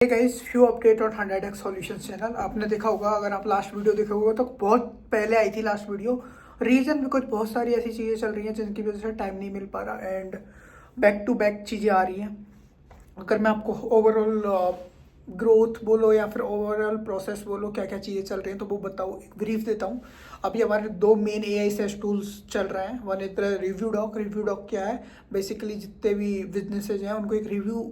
Guys, few update on 100x solutions channel. आपने देखा होगा, अगर आप लास्ट वीडियो देखे होगा तो बहुत पहले आई थी लास्ट वीडियो। रीजन बिकॉज बहुत सारी ऐसी चीज़ें चल रही हैं जिनकी वजह से टाइम नहीं मिल पा रहा एंड बैक टू बैक चीज़ें आ रही हैं। अगर मैं आपको ओवरऑल ग्रोथ बोलो या फिर ओवरऑल प्रोसेस बोलो क्या क्या चीज़ें चल रही हैं तो वो बताओ, एक ब्रीफ देता हूँ। अभी हमारे दो मेन AI सेस टूल्स चल रहे हैं। One is the review doc. Review doc क्या है? बेसिकली जितने भी बिजनेसेज हैं उनको एक review,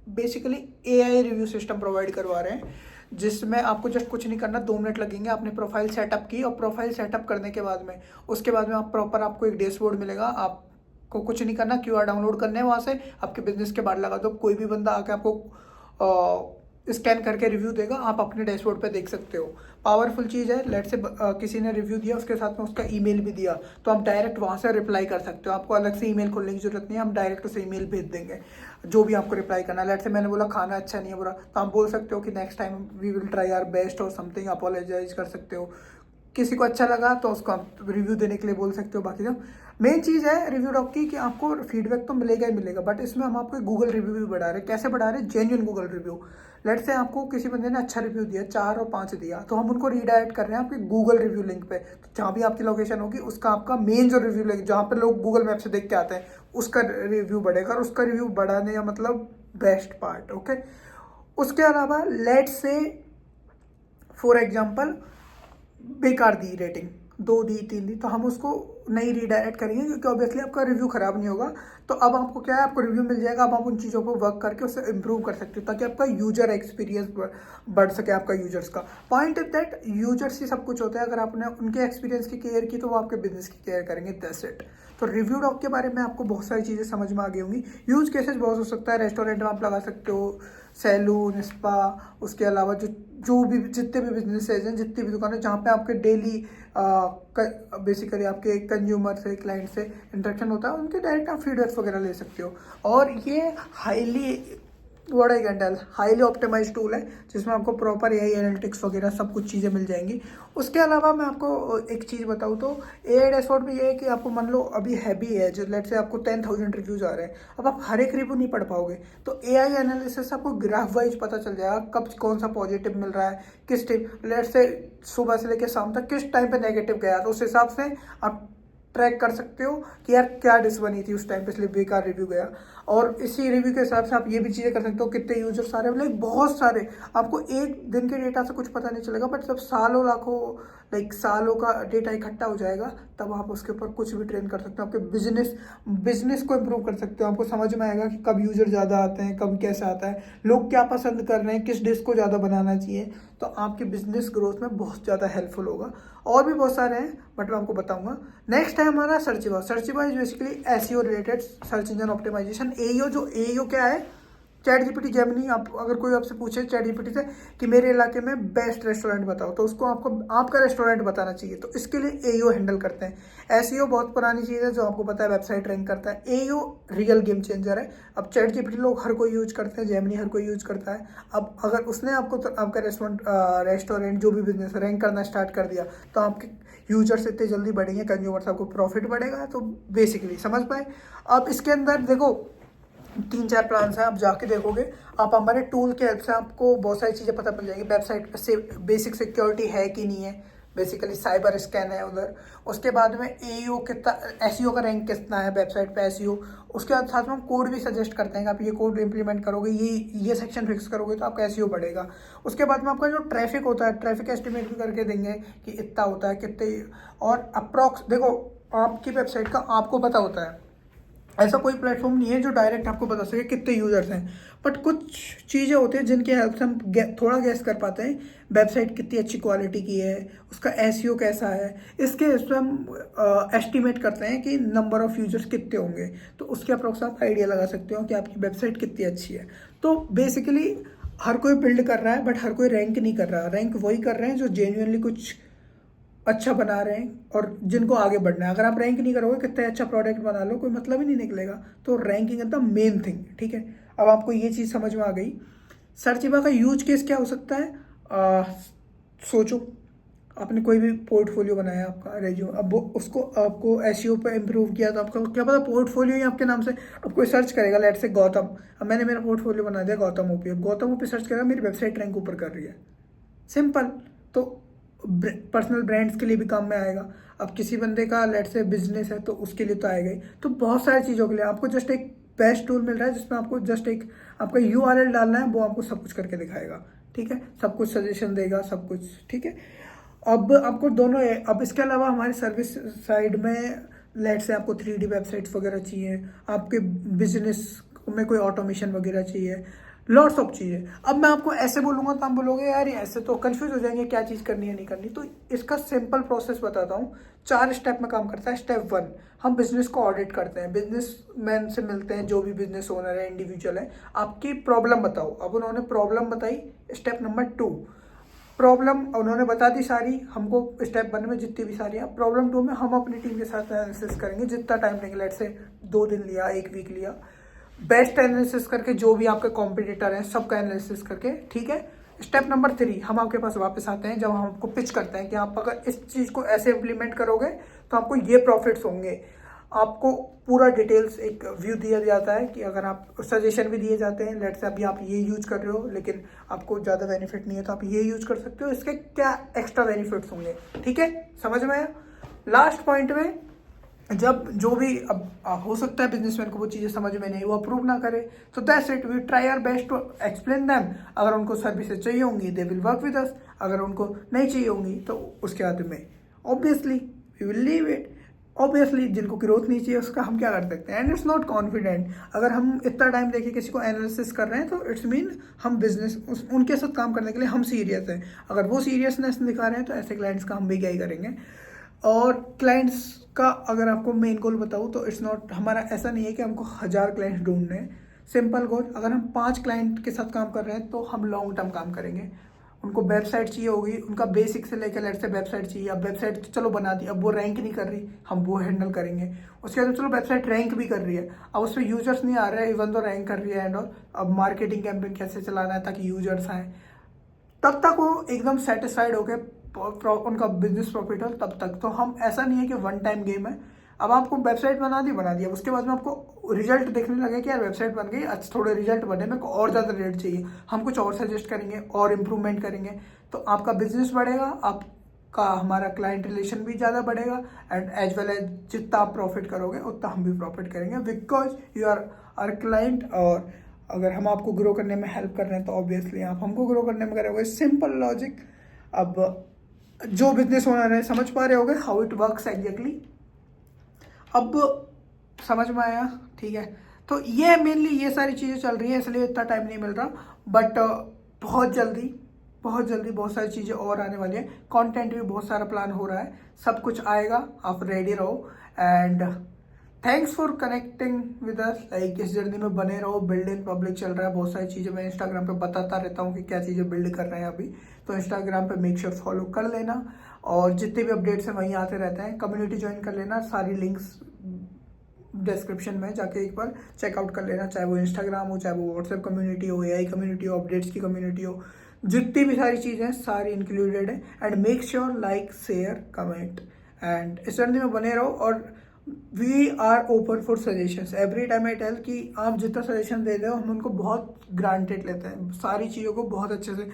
basically AI review system provide करवा रहे हैं, जिसमें आपको जस्ट कुछ नहीं करना, 2 मिनट लगेंगे। आपने प्रोफाइल सेटअप की और प्रोफाइल सेटअप करने के बाद में उसके बाद में आप प्रॉपर आपको एक डैशबोर्ड मिलेगा। आपको कुछ नहीं करना, QR डाउनलोड करने हैं, वहाँ से आपके बिजनेस के बाहर लगा दो। कोई भी बंदा आके आपको स्कैन करके रिव्यू देगा, आप अपने डैशबोर्ड पे देख सकते हो। पावरफुल चीज़ है। लेट से किसी ने रिव्यू दिया, उसके साथ में उसका ईमेल भी दिया, तो आप डायरेक्ट वहाँ से रिप्लाई कर सकते हो। आपको अलग से ईमेल खोलने की जरूरत नहीं है, हम डायरेक्ट उसे ईमेल भेज देंगे जो भी आपको रिप्लाई करना है। लेट से मैंने बोला खाना अच्छा नहीं है बुरा, तो आप बोल सकते हो कि next time we will try our best और समथिंग, अपोलोजाइज कर सकते हो। किसी को अच्छा लगा तो उसको आप रिव्यू देने के लिए बोल सकते हो। बाकी जब मेन चीज़ है रिव्यू डॉक की कि आपको फीडबैक तो मिलेगा ही मिलेगा, बट इसमें हम आपको गूगल रिव्यू भी बढ़ा रहे हैं। कैसे बढ़ा रहे हैं? Genuine Google review. लेट से आपको किसी बंदे ने अच्छा रिव्यू दिया, 4 और 5 दिया, तो हम उनको रीडायरेक्ट कर रहे हैं आपके गूगल रिव्यू लिंक पे। तो जहाँ भी आपकी लोकेशन होगी उसका आपका मेन जो रिव्यू लिंक, जहाँ पे लोग गूगल मैप से देख के आते हैं, उसका रिव्यू बढ़ेगा। और उसका रिव्यू बढ़ाने का मतलब बेस्ट पार्ट, ओके। उसके अलावा लेट से फॉर एग्जाम्पल बेकार दी रेटिंग, 2 दी, 3 दी, तो हम उसको नहीं रीडायरेक्ट करेंगे क्योंकि ऑब्वियसली आपका रिव्यू खराब नहीं होगा। तो अब आपको क्या है, आपको रिव्यू मिल जाएगा। अब आप उन चीज़ों पर वर्क करके उससे इंप्रूव कर सकते हो ताकि आपका यूजर एक्सपीरियंस बढ़ सके। आपका यूजर्स का पॉइंट इज दैट यूजर्स ही सब कुछ होता है। अगर आपने उनके एक्सपीरियंस की केयर की तो वो आपके बिजनेस की केयर करेंगे, दैट्स इट। तो रिव्यू डॉक के बारे में आपको बहुत सारी चीज़ें समझ में आ गई होंगी। यूज केसेस बहुत हो सकता है, रेस्टोरेंट में आप लगा सकते हो, सैलून, स्पा, उसके अलावा जो भी जितने भी बिजनेसेज हैं, जितनी भी दुकानें जहाँ पे आपके डेली बेसिकली आपके कंज्यूमर से, क्लाइंट से इंटरेक्शन होता है, उनके डायरेक्ट आप फीडबैक्स वगैरह ले सकते हो। और ये हाईली ऑप्टिमाइज टूल है जिसमें आपको प्रॉपर AI एनालिटिक्स वगैरह सब कुछ चीज़ें मिल जाएंगी। उसके अलावा मैं आपको एक चीज़ बताऊँ तो AI डैशबोर्ड में ये है कि आपको मान लो अभी हैवी है, जो लेट से आपको 10,000 रिव्यूज़ आ रहे हैं, अब आप हर एक रिव्यू नहीं पढ़ पाओगे, तो AI एनालिसिस आपको ग्राफ वाइज पता चल जाएगा कब कौन सा पॉजिटिव मिल रहा है, किस टाइम, लेट से सुबह से लेकर शाम तक किस टाइम पे नेगेटिव गया, तो उस हिसाब से आप ट्रैक कर सकते हो कि यार क्या डिश बनी थी उस टाइम पे इसलिए बेकार रिव्यू गया। और इसी रिव्यू के हिसाब से आप ये भी चीज़ें कर सकते हो, कितने यूजर्स आ रहे हैं, लाइक बहुत सारे। आपको एक दिन के डेटा से कुछ पता नहीं चलेगा, बट जब सालों लाखों लाइक सालों का डेटा इकट्ठा हो जाएगा तब आप उसके ऊपर कुछ भी ट्रेन कर सकते हो। आपके बिजनेस को इम्प्रूव कर सकते हो। आपको समझ में आएगा कि कब यूजर ज़्यादा आते हैं, कब कैसे आता है, लोग क्या पसंद कर रहे हैं, किस डिश को ज़्यादा बनाना चाहिए। तो आपकी बिजनेस ग्रोथ में बहुत ज़्यादा हेल्पफुल होगा। और भी बहुत सारे हैं बट मैं आपको बताऊंगा। नेक्स्ट है हमारा सर्चिवा। सर्चिवा is basically SEO related, search engine optimisation. AEO, जो एईओ क्या है, चैट जीपीटी जेमिनी। आप अगर कोई आपसे पूछे चैट जीपीटी से कि मेरे इलाके में बेस्ट रेस्टोरेंट बताओ, तो उसको आपको आपका रेस्टोरेंट बताना चाहिए, तो इसके लिए एईओ हैंडल करते हैं। एसईओ बहुत पुरानी चीज़ है, जो आपको पता है वेबसाइट रैंक करता है। एईओ रियल गेम चेंजर है। अब चैट जीपीटी लोग हर कोई यूज करते हैं, जेमिनी हर कोई यूज करता है। अब अगर उसने आपको तो आपका रेस्टोरेंट जो भी बिजनेस रैंक करना स्टार्ट कर दिया, तो आपके यूजर्स इतने जल्दी बढ़ेंगे, कंज्यूमर्स, आपको प्रॉफिट बढ़ेगा। तो बेसिकली समझ पाए। अब इसके अंदर देखो 3-4 प्लान्स हैं, आप जाके देखोगे, आप हमारे टूल के हेल्प से आपको बहुत सारी चीज़ें पता चल जाएगी। वेबसाइट से बेसिक सिक्योरिटी है कि नहीं है, बेसिकली साइबर स्कैन है उधर। उसके बाद में एईओ कितना, एसईओ का रैंक कितना है वेबसाइट पे एसईओ। उसके बाद साथ में हम कोड भी सजेस्ट करते हैं कि आप ये कोड इंप्लीमेंट करोगे, ये सेक्शन फिक्स करोगे तो आपका एसईओ बढ़ेगा। उसके बाद में आपका जो ट्रैफिक होता है, ट्रैफिक एस्टिमेट भी करके देंगे कि इतना होता है कितने। और अप्रॉक्स देखो, आपकी वेबसाइट का आपको पता होता है, ऐसा कोई प्लेटफॉर्म नहीं है जो डायरेक्ट आपको बता सके कितने यूजर्स हैं। बट कुछ चीज़ें होती हैं जिनकी हेल्प से हम थोड़ा गैस कर पाते हैं वेबसाइट कितनी अच्छी क्वालिटी की है, उसका एसईओ कैसा है। इसके हिसाब से हम एस्टिमेट करते हैं कि नंबर ऑफ़ यूजर्स कितने होंगे, तो उसके अप्रोक्स आप आइडिया लगा सकते हो कि आपकी वेबसाइट कितनी अच्छी है। तो बेसिकली हर कोई बिल्ड कर रहा है बट हर कोई रैंक नहीं कर रहा। रैंक वही कर रहे हैं जो जेन्युइनली कुछ अच्छा बना रहे हैं और जिनको आगे बढ़ना है। अगर आप रैंक नहीं करोगे, कितना अच्छा प्रोडक्ट बना लो, कोई मतलब ही नहीं निकलेगा। तो ranking is the main thing, ठीक है। अब आपको ये चीज़ समझ में आ गई। सर्चिवा का यूज केस क्या हो सकता है? सोचो। आपने कोई भी पोर्टफोलियो बनाया आपका रेज्यूम, अब वो उसको आपको एसईओ पे इम्प्रूव किया तो आपका क्या पता पोर्टफोलियो ही आपके नाम से अब कोई सर्च करेगा, लेट से गौतम, अब मैंने मेरा पोर्टफोलियो बना दिया गौतम ओपी, अब गौतम ओपी सर्च करेगा, मेरी वेबसाइट रैंक ऊपर कर रही है, सिंपल। तो पर्सनल ब्रांड्स के लिए भी काम में आएगा। अब किसी बंदे का लेट से बिजनेस है तो उसके लिए तो आएगा ही। तो बहुत सारी चीज़ों के लिए आपको जस्ट एक बेस्ट टूल मिल रहा है जिसमें आपको जस्ट एक आपका URL डालना है, वो आपको सब कुछ करके दिखाएगा, ठीक है, सब कुछ सजेशन देगा, सब कुछ ठीक है। अब आपको दोनों है। अब इसके अलावा हमारी सर्विस साइड में लेट से आपको 3D वेबसाइट्स वगैरह चाहिए, आपके बिजनेस में कोई ऑटोमेशन वगैरह चाहिए, लॉट्स ऑफ चीज़ें। अब मैं आपको ऐसे बोलूँगा तो आप बोलोगे यार ये ऐसे तो कंफ्यूज हो जाएंगे क्या चीज़ करनी है नहीं करनी। तो इसका सिंपल प्रोसेस बताता हूँ, 4 स्टेप में काम करता है। स्टेप 1, हम बिजनेस को ऑडिट करते हैं, बिजनेसमैन से मिलते हैं, जो भी बिजनेस ओनर है, इंडिविजुअल है, आपकी प्रॉब्लम बताओ। अब उन्होंने प्रॉब्लम बताई। स्टेप नंबर 2, प्रॉब्लम उन्होंने बता दी सारी हमको, स्टेप 1 में जितनी भी सारी है। प्रॉब्लम 2 में हम अपनी टीम के साथ एनालिसिस करेंगे, जितना टाइम लेंगे, लेट से 2 दिन लिया, 1 वीक लिया, बेस्ट एनालिसिस करके, जो भी आपके कॉम्पिटिटर हैं सबका एनालिसिस करके, ठीक है। स्टेप नंबर 3, हम आपके पास वापस आते हैं जब हम आपको पिच करते हैं कि आप अगर इस चीज़ को ऐसे इम्प्लीमेंट करोगे तो आपको ये प्रॉफिट्स होंगे। आपको पूरा डिटेल्स एक व्यू दिया जाता है कि अगर आप सजेशन भी दिए जाते हैं, लेट से अभी आप ये यूज कर रहे हो लेकिन आपको ज़्यादा बेनिफिट नहीं है तो आप ये यूज कर सकते हो, इसके क्या एक्स्ट्रा बेनिफिट्स होंगे, ठीक है, समझ में आया। लास्ट पॉइंट में जब जो भी अब हो सकता है बिजनेसमैन को वो चीज़ें समझ में नहीं, वो अप्रूव ना करे, तो that's it, we try our best to explain them. अगर उनको सर्विसेज चाहिए होंगी they will work with us, अगर उनको नहीं चाहिए होंगी तो उसके बाद में obviously we will leave it. Obviously जिनको ग्रोथ नहीं चाहिए उसका हम क्या कर सकते हैं, एंड इट्स नॉट कॉन्फिडेंट। अगर हम इतना टाइम देके किसी को एनालिसिस कर रहे हैं तो इट्स मीन हम बिजनेस उनके साथ काम करने के लिए हम सीरियस हैं। अगर वो सीरियसनेस दिखा रहे हैं तो ऐसे क्लाइंट्स का हम भी क्या ही करेंगे। और क्लाइंट्स का अगर आपको मेन गोल बताऊँ तो इट्स नॉट, हमारा ऐसा नहीं है कि हमको 1000 क्लाइंट्स ढूंढने हैं। सिंपल गोल, अगर हम 5 क्लाइंट के साथ काम कर रहे हैं तो हम लॉन्ग टर्म काम करेंगे। उनको वेबसाइट चाहिए होगी, उनका बेसिक से लेकर लेट से वेबसाइट चाहिए। अब वेबसाइट तो चलो बना दी, अब वो रैंक नहीं कर रही, हम वो हैंडल करेंगे। उसके बाद चलो वेबसाइट रैंक भी कर रही है, अब उस पर यूजर्स नहीं आ रहे हैं, इवन तो रैंक कर रही है एंड ऑल। अब मार्केटिंग कैंपेन कैसे चलाना है ताकि यूजर्स आए, तब तक वो एकदम सेटिस्फाइड होकर उनका बिजनेस प्रॉफिट हो, तब तक। तो हम ऐसा नहीं है कि वन टाइम गेम है। अब आपको वेबसाइट बना दी, उसके बाद में आपको रिजल्ट देखने लगे कि यार वेबसाइट बन गई, अच्छा थोड़े रिजल्ट बने, मेरे को और ज़्यादा रेट चाहिए, हम कुछ और सजेस्ट करेंगे और इम्प्रूवमेंट करेंगे, तो आपका बिजनेस बढ़ेगा, आपका हमारा क्लाइंट रिलेशन भी ज़्यादा बढ़ेगा, एंड एज वेल एज जितना आप प्रॉफिट करोगे उतना हम भी प्रॉफिट करेंगे, because you are our client. और अगर हम आपको ग्रो करने में हेल्प कर रहे हैं तो ऑब्वियसली आप हमको ग्रो करने में करोगे, सिंपल लॉजिक। अब जो बिजनेस ओनर है समझ पा रहे होगे हाउ इट वर्क्स एग्जैक्टली, अब समझ में आया, ठीक है। तो ये मेनली ये सारी चीज़ें चल रही है, इसलिए इतना टाइम नहीं मिल रहा, बट बहुत जल्दी बहुत सारी चीज़ें और आने वाली है। कंटेंट भी बहुत सारा प्लान हो रहा है, सब कुछ आएगा, आप रेडी रहो। And thanks for connecting with us, like इस जर्नी में बने रहो। बिल्ड इन पब्लिक चल रहा है, बहुत सारी चीज़ें मैं इंस्टाग्राम पे बताता रहता हूँ कि क्या चीज़ें बिल्ड कर रहे हैं अभी, तो इंस्टाग्राम पे मेक श्योर फॉलो कर लेना, और जितने भी अपडेट्स हैं वहीं आते रहते हैं। कम्युनिटी ज्वाइन कर लेना, सारी लिंक्स डिस्क्रिप्शन में जाके एक बार चेकआउट कर लेना, चाहे वो इंस्टाग्राम हो, चाहे वो व्हाट्सएप कम्युनिटी हो, AI कम्युनिटी हो, अपडेट्स की कम्युनिटी हो, जितनी भी सारी चीज़ें हैं सारी इंक्लूडेड है। And make sure like share comment, and इस जर्नी में बने रहो। और we are open for suggestions, every time I tell कि आप जितना सजेशन दे रहे हो हम उनको बहुत ग्रांटेड लेते हैं, सारी चीज़ों को बहुत अच्छे से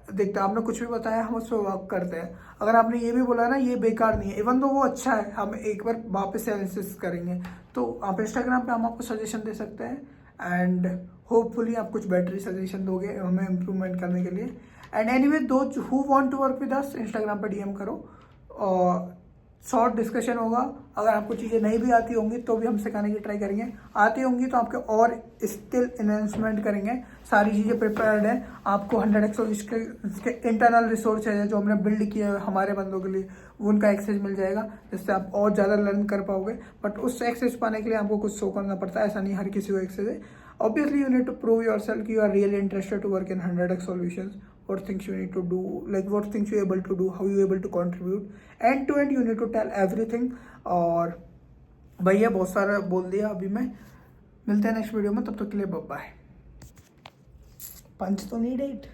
देखते हैं। आपने कुछ भी बताया हम उस पर वर्क करते हैं। अगर आपने ये भी बोला ना ये बेकार नहीं है, इवन तो वो अच्छा है, हम एक बार वापस से एनालिसिस करेंगे। तो आप इंस्टाग्राम पे हम आपको सजेशन दे सकते हैं, एंड होपफुली आप कुछ बेटर सजेशन दोगे हमें इम्प्रूवमेंट करने के लिए। And anyway those who want to work with us, Instagram पर DM करो, और शॉर्ट डिस्कशन होगा। अगर आपको चीज़ें नहीं भी आती होंगी तो भी हम सिखाने की ट्राई करेंगे, आती होंगी तो आपके और स्किल एनहेंसमेंट करेंगे। सारी चीज़ें प्रिपेयर्ड है, आपको 100x इसके इंटरनल रिसोर्स है जो हमने बिल्ड किए हैं हमारे बंदों के लिए, उनका एक्सेस मिल जाएगा, जिससे आप और ज़्यादा लर्न कर पाओगे। बट उस एक्सेस पाने के लिए आपको कुछ शो करना पड़ता है, ऐसा नहीं हर किसी को एक्सेस है। Obviously you need to prove yourself, you are really interested to work in 100x solutions. What things you need to do, like what things you're able to do, how you're able to contribute, end to end you need to tell everything. और भैया बहुत सारा बोल दिया अभी मैं, मिलते हैं नेक्स्ट वीडियो में, तब तक के लिए बाय बाय। पंच तो नीड इट।